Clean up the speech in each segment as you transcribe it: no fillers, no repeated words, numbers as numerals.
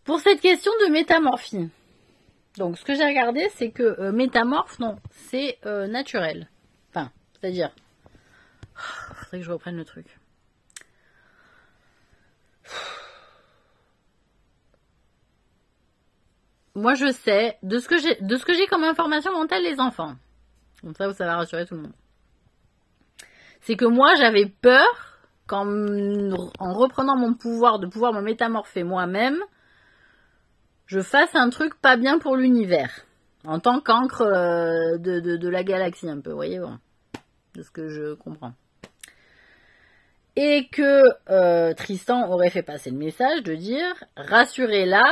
Pour cette question de métamorphie, donc ce que j'ai regardé, c'est que métamorphe, non, c'est naturel. Enfin, c'est-à-dire... Faudrait que je reprenne le truc. Moi, je sais, de ce que j'ai comme information mentale, les enfants. Comme ça, ça va rassurer tout le monde. C'est que moi, j'avais peur, en reprenant mon pouvoir, de pouvoir me métamorpher moi-même, je fasse un truc pas bien pour l'univers. En tant qu'encre de la galaxie, un peu, vous voyez, bon. De ce que je comprends. Et que Tristan aurait fait passer le message de dire, rassurez-la,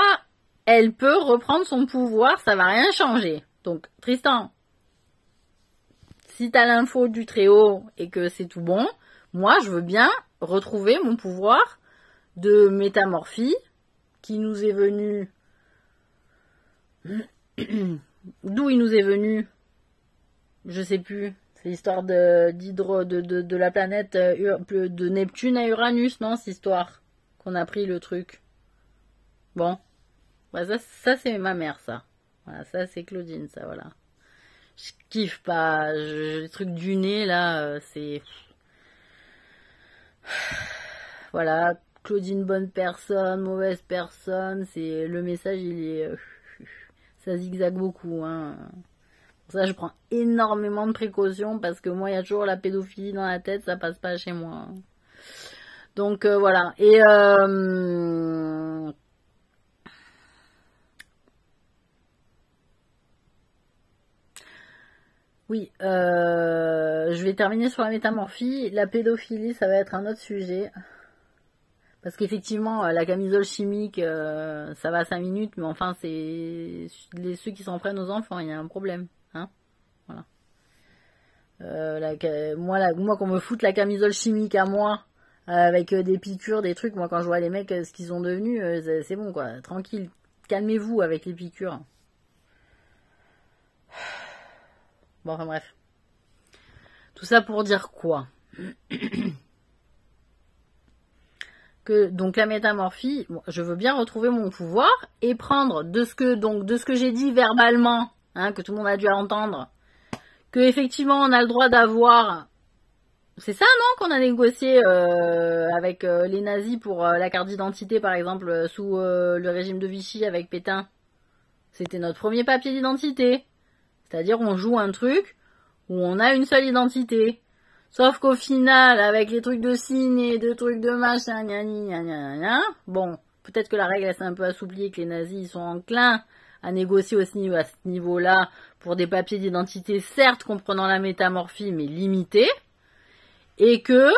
elle peut reprendre son pouvoir, ça va rien changer. Donc, Tristan, si t'as l'info du Très-Haut et que c'est tout bon, moi, je veux bien retrouver mon pouvoir de métamorphie qui nous est venu... D'où il nous est venu? Je sais plus. C'est l'histoire de la planète de Neptune à Uranus, non? Cette histoire qu'on a pris le truc. Bon. Ouais, ça c'est ma mère, ça. Voilà, ça c'est Claudine, ça, voilà. Je kiffe pas. Les trucs du nez, là, c'est... Voilà. Claudine, bonne personne, mauvaise personne. C'est le message, il est... ça zigzague beaucoup, hein. Pour ça, je prends énormément de précautions parce que moi, il y a toujours la pédophilie dans la tête, ça passe pas chez moi. Donc, voilà. Et... oui, je vais terminer sur la métamorphie. La pédophilie, ça va être un autre sujet. Parce qu'effectivement, la camisole chimique, ça va à 5 minutes, mais enfin, c'est ceux qui s'en prennent aux enfants, il y a un problème. Hein, voilà. Moi, qu'on me foute la camisole chimique à moi, avec des piqûres, des trucs, moi, quand je vois les mecs, ce qu'ils sont devenus, c'est bon, quoi. Tranquille. Calmez-vous avec les piqûres. Bon, enfin bref. Tout ça pour dire quoi? Que donc la métamorphie, bon, je veux bien retrouver mon pouvoir et prendre de ce que j'ai dit verbalement, hein, que tout le monde a dû entendre, que effectivement on a le droit d'avoir. C'est ça, non, qu'on a négocié avec les nazis pour la carte d'identité, par exemple, sous le régime de Vichy avec Pétain. C'était notre premier papier d'identité. C'est-à-dire, on joue un truc où on a une seule identité. Sauf qu'au final, avec les trucs de signes et de trucs de machin, bon, peut-être que la règle s'est un peu assouplie et que les nazis ils sont enclins à négocier aussi à ce niveau-là pour des papiers d'identité, certes comprenant la métamorphie, mais limités. Et que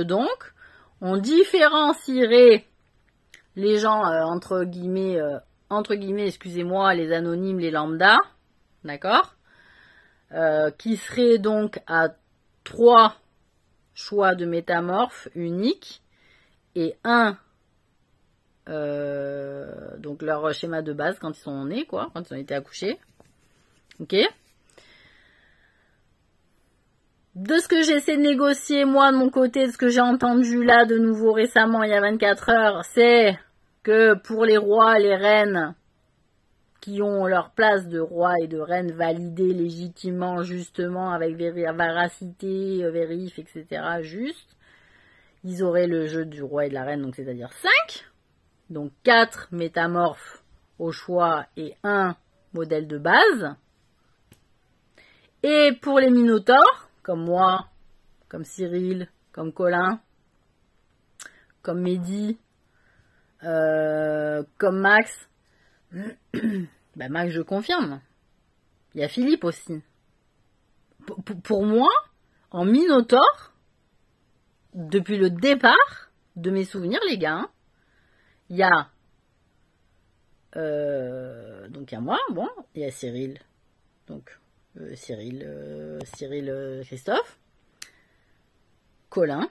donc, on différencierait les gens, entre guillemets, excusez-moi, les anonymes, les lambda, d'accord, qui seraient donc à 3 choix de métamorphes uniques et donc leur schéma de base quand ils sont nés, quoi, quand ils ont été accouchés. Ok. De ce que j'essaie de négocier, moi, de mon côté, de ce que j'ai entendu là, de nouveau récemment, il y a 24 heures, c'est que pour les rois, les reines, qui ont leur place de roi et de reine validée légitimement, justement, avec véracité, vérif, etc., juste, ils auraient le jeu du roi et de la reine, donc c'est-à-dire 5. Donc 4 métamorphes au choix et 1 modèle de base. Et pour les minotaures, comme moi, comme Cyril, comme Colin, comme Mehdi, comme Max. Ben Max, je confirme. Il y a Philippe aussi. Pour moi, en Minotaure, depuis le départ de mes souvenirs, les gars, il y a donc il y a moi, bon, il y a Cyril, donc Cyril Christophe, Colin,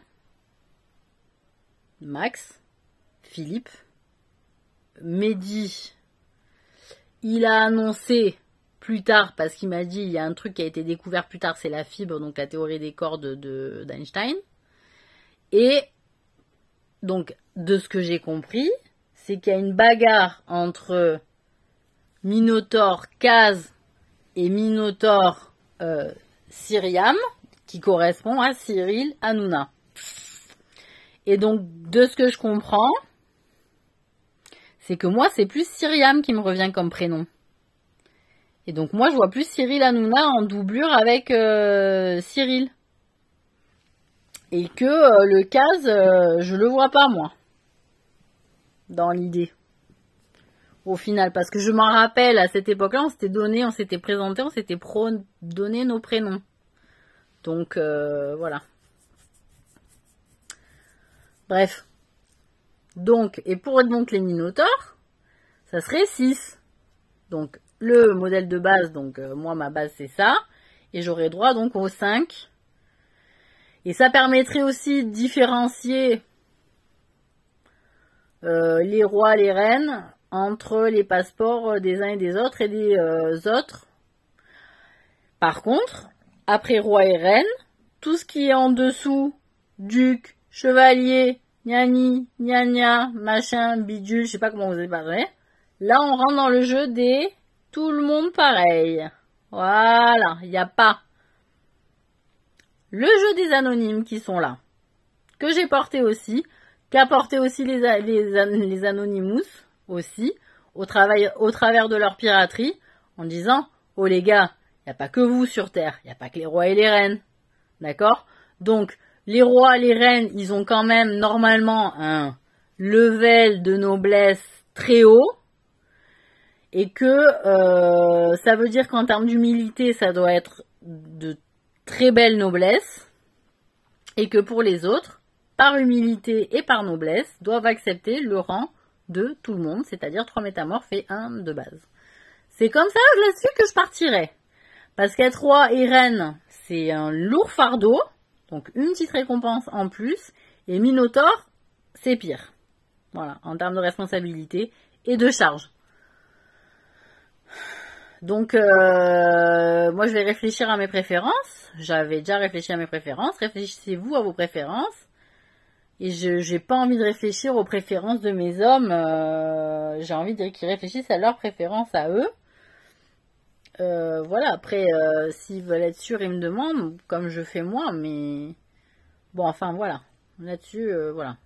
Max, Philippe, Mehdi. Il a annoncé plus tard, parce qu'il m'a dit, il y a un truc qui a été découvert plus tard, c'est la fibre, donc la théorie des cordes d'Einstein. Et donc, de ce que j'ai compris, c'est qu'il y a une bagarre entre Minotaure Kaz et Minotaure Syriam, qui correspond à Cyril Hanouna. Et donc, de ce que je comprends, c'est que moi, c'est plus Syriam qui me revient comme prénom. Et donc, moi, je vois plus Cyril Hanouna en doublure avec Cyril. Et que le Kaz, je le vois pas, moi. Dans l'idée. Au final, parce que je m'en rappelle, à cette époque-là, on s'était donné, on s'était présenté, on s'était donné nos prénoms. Donc, voilà. Bref. Donc, et pour donc les Minotaures, ça serait 6. Donc, le modèle de base, donc moi, ma base, c'est ça. Et j'aurais droit donc aux 5. Et ça permettrait aussi de différencier les rois, les reines, entre les passeports des uns et des autres et des autres. Par contre, après roi et reine, tout ce qui est en dessous, duc, chevalier, gnani, gnagna, machin, bidule, je sais pas comment vous avez parlé. Là, on rentre dans le jeu des tout le monde pareil. Voilà, il n'y a pas le jeu des anonymes qui sont là, que j'ai porté aussi, qu'a porté aussi les Anonymous aussi, au travers de leur piraterie, en disant, oh les gars, il n'y a pas que vous sur Terre, il n'y a pas que les rois et les reines, d'accord? Donc, les rois, les reines, ils ont quand même normalement un level de noblesse très haut, et que ça veut dire qu'en termes d'humilité, ça doit être de très belle noblesse, et que pour les autres, par humilité et par noblesse, doivent accepter le rang de tout le monde, c'est-à-dire 3 métamorphes et 1 de base. C'est comme ça là-dessus que je partirais. Parce qu'être roi et reine, c'est un lourd fardeau, donc une petite récompense en plus, et Minotaure, c'est pire. Voilà, en termes de responsabilité et de charge. Donc, moi je vais réfléchir à mes préférences. J'avais déjà réfléchi à mes préférences. Réfléchissez-vous à vos préférences. Et j'ai pas envie de réfléchir aux préférences de mes hommes. J'ai envie qu'ils réfléchissent à leurs préférences à eux. Voilà, après, s'ils veulent être sûrs, ils me demandent, comme je fais moi, mais... Bon, enfin, voilà. Là-dessus, voilà.